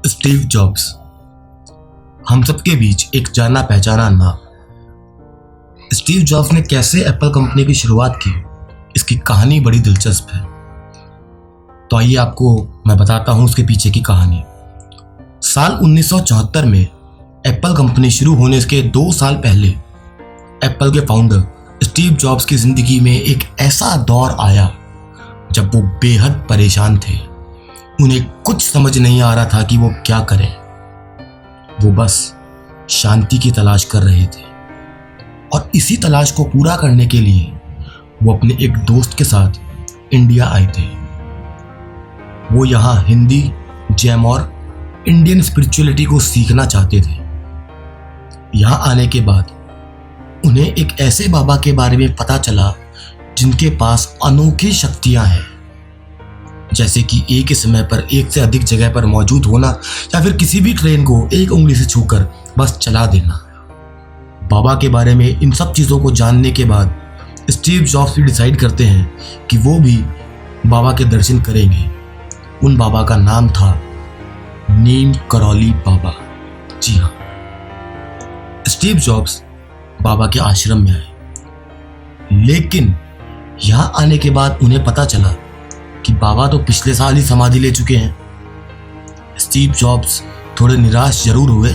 Steve jobs हम सबके बीच एक जाना पहचाना नाम। स्टीव जॉब्स ने कैसे एप्पल कंपनी की शुरुआत की, इसकी कहानी बड़ी दिलचस्प है। तो आइए आपको मैं बताता हूं उसके पीछे की कहानी। साल 1974 में एप्पल कंपनी शुरू होने के 2 साल पहले एप्पल के फाउंडर स्टीव जॉब्स की जिंदगी में एक ऐसा दौर आया जब वो बेहद परेशान थे। उन्हें कुछ समझ नहीं आ रहा था कि वो क्या करें। वो बस शांति की तलाश कर रहे थे और इसी तलाश को पूरा करने के लिए वो अपने एक दोस्त के साथ इंडिया आए थे। वो यहाँ हिंदी, जैम और इंडियन स्पिरिचुअलिटी को सीखना चाहते थे। यहाँ आने के बाद उन्हें एक ऐसे बाबा के बारे में पता चला जिनके पास अनोखी शक्तियां हैं, जैसे कि एक ही समय पर एक से अधिक जगह पर मौजूद होना या फिर किसी भी ट्रेन को एक उंगली से छूकर बस चला देना। बाबा के बारे में इन सब चीज़ों को जानने के बाद स्टीव जॉब्स भी डिसाइड करते हैं कि वो भी बाबा के दर्शन करेंगे। उन बाबा का नाम था नीम करौली बाबा। जी हाँ, स्टीव जॉब्स बाबा के आश्रम में आए, लेकिन यहाँ आने के बाद उन्हें पता चला कि बाबा तो पिछले साल ही समाधि ले चुके हैं। स्टीव जॉब्स थोड़े निराश जरूर हुए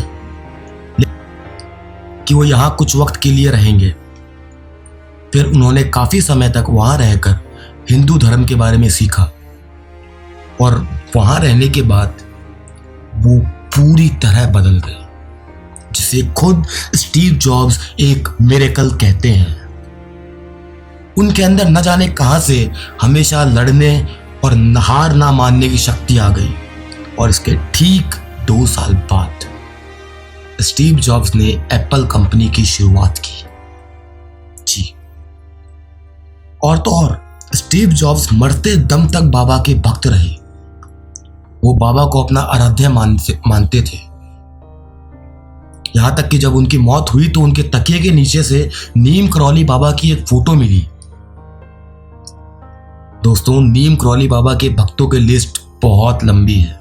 कि वो यहाँ कुछ वक्त के लिए रहेंगे। फिर उन्होंने काफी समय तक वहां रहकर हिंदू धर्म के बारे में सीखा और वहां रहने के बाद वो पूरी तरह बदल गए, जिसे खुद स्टीव जॉब्स एक मिरेकल कहते हैं। उनके अंदर न जाने कहां से हमेशा लड़ने और हार ना मानने की शक्ति आ गई और इसके ठीक 2 साल बाद स्टीव जॉब्स ने एप्पल कंपनी की शुरुआत की। जी, और तो और स्टीव जॉब्स मरते दम तक बाबा के भक्त रहे। वो बाबा को अपना आराध्य मानते थे। यहां तक कि जब उनकी मौत हुई तो उनके तकिए के नीचे से नीम करौली बाबा की एक फोटो मिली। दोस्तों, नीम करौली बाबा के भक्तों की लिस्ट बहुत लंबी है।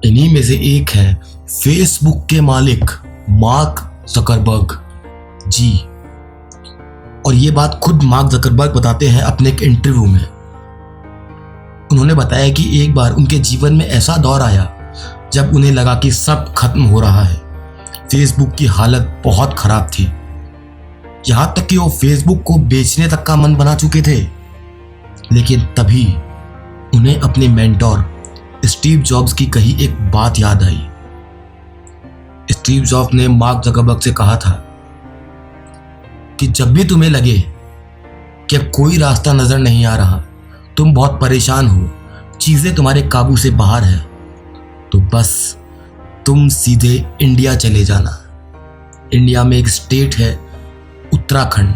इन्हीं में से एक है फेसबुक के मालिक मार्क जकरबर्ग जी। और ये बात खुद मार्क जकरबर्ग बताते हैं अपने एक इंटरव्यू में। उन्होंने बताया कि एक बार उनके जीवन में ऐसा दौर आया जब उन्हें लगा कि सब खत्म हो रहा है। फेसबुक की हालत बहुत खराब थी, यहां तक कि वो फेसबुक को बेचने तक का मन बना चुके थे। लेकिन तभी उन्हें अपने मेंटोर स्टीव जॉब्स की कही एक बात याद आई। स्टीव जॉब्स ने मार्क जकरबर्ग से कहा था कि जब भी तुम्हें लगे कि अब कोई रास्ता नजर नहीं आ रहा, तुम बहुत परेशान हो, चीजें तुम्हारे काबू से बाहर है, तो बस तुम सीधे इंडिया चले जाना। इंडिया में एक स्टेट है उत्तराखंड,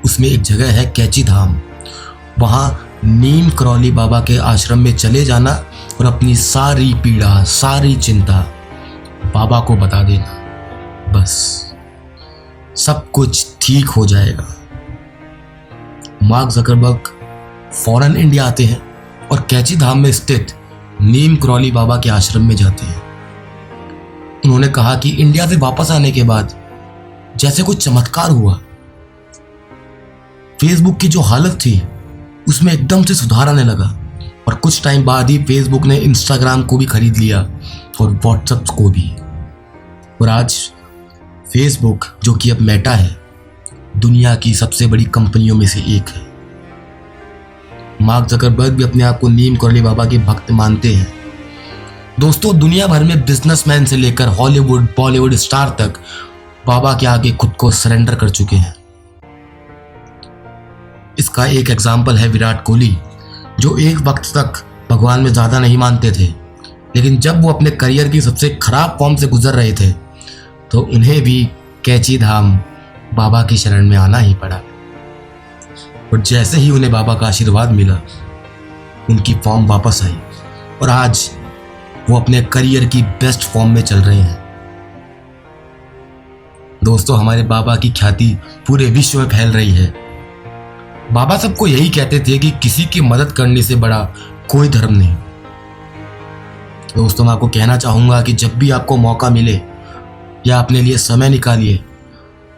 उसमें एक जगह है कैची धाम। वहां नीम करौली बाबा के आश्रम में चले जाना और अपनी सारी पीड़ा, सारी चिंता बाबा को बता देना। बस सब कुछ ठीक हो जाएगा। मार्क जकरबर्ग फौरन इंडिया आते हैं और कैची धाम में स्थित नीम करौली बाबा के आश्रम में जाते हैं। उन्होंने कहा कि इंडिया से वापस आने के बाद जैसे कुछ चमत्कार हुआ। फेसबुक की जो हालत थी उसमें एकदम से सुधार आने लगा और कुछ टाइम बाद ही फेसबुक ने इंस्टाग्राम को भी खरीद लिया और व्हाट्सएप को भी। और आज फेसबुक, जो कि अब मेटा है, दुनिया की सबसे बड़ी कंपनियों में से एक है। मार्क जकरबर्ग भी अपने आप को नीम करौली बाबा के भक्त मानते हैं। दोस्तों, दुनिया भर में बिजनेसमैन से लेकर हॉलीवुड, बॉलीवुड स्टार तक बाबा के आगे खुद को सरेंडर कर चुके हैं। इसका एक एग्जाम्पल है विराट कोहली, जो एक वक्त तक भगवान में ज़्यादा नहीं मानते थे, लेकिन जब वो अपने करियर की सबसे खराब फॉर्म से गुजर रहे थे तो उन्हें भी कैची धाम बाबा की शरण में आना ही पड़ा। और जैसे ही उन्हें बाबा का आशीर्वाद मिला, उनकी फॉर्म वापस आई और आज वो अपने करियर की बेस्ट फॉर्म में चल रहे हैं। दोस्तों, हमारे बाबा की ख्याति पूरे विश्व में फैल रही है। बाबा सबको यही कहते थे कि किसी की मदद करने से बड़ा कोई धर्म नहीं। दोस्तों, मैं आपको कहना चाहूँगा कि जब भी आपको मौका मिले या अपने लिए समय निकालिए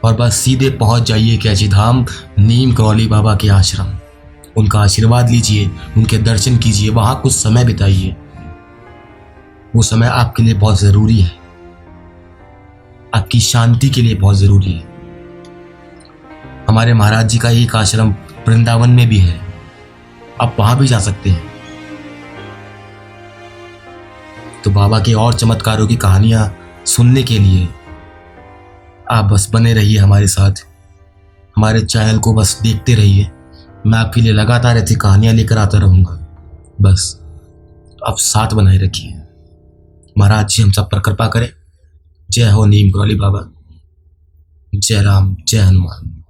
और बस सीधे पहुंच जाइए कैची धाम नीम करौली बाबा के आश्रम। उनका आशीर्वाद लीजिए, उनके दर्शन कीजिए, वहाँ कुछ समय बिताइए। वो समय आपके लिए बहुत ज़रूरी है, आपकी शांति के लिए बहुत ज़रूरी है। हमारे महाराज जी का एक आश्रम वृंदावन में भी है, आप वहाँ भी जा सकते हैं। तो बाबा के और चमत्कारों की कहानियाँ सुनने के लिए आप बस बने रहिए हमारे साथ, हमारे चैनल को बस देखते रहिए। मैं आपके लिए लगातार ऐसी कहानियाँ लेकर आता रहूँगा। बस आप साथ बनाए रखिए। महाराज जी हम सब पर कृपा करें। जय हो नीम करौली बाबा। जय राम, जय हनुमान।